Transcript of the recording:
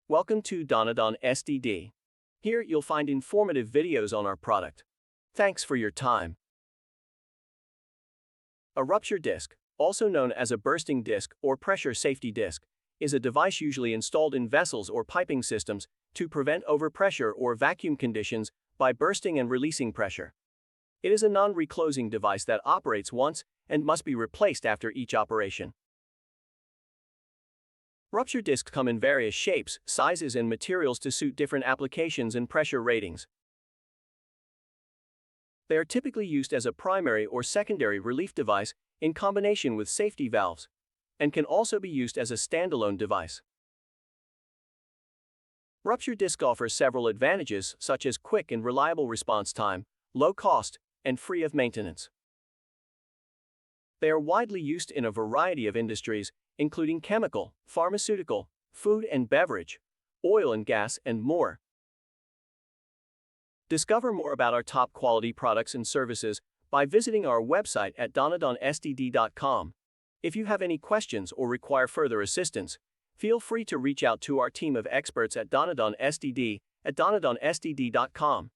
Welcome to DonadonSDD. Here you'll find informative videos on our product. Thanks for your time. A rupture disc, also known as a bursting disc or pressure safety disc, is a device usually installed in vessels or piping systems to prevent overpressure or vacuum conditions by bursting and releasing pressure. It is a non-reclosing device that operates once and must be replaced after each operation. Rupture discs come in various shapes, sizes, and materials to suit different applications and pressure ratings. They are typically used as a primary or secondary relief device in combination with safety valves, and can also be used as a standalone device. Rupture disc offers several advantages such as quick and reliable response time, low cost, and free of maintenance. They are widely used in a variety of industries, including chemical, pharmaceutical, food and beverage, oil and gas, and more. Discover more about our top quality products and services by visiting our website at DonadonSDD.com. If you have any questions or require further assistance, feel free to reach out to our team of experts at DonadonSDD at DonadonSDD.com.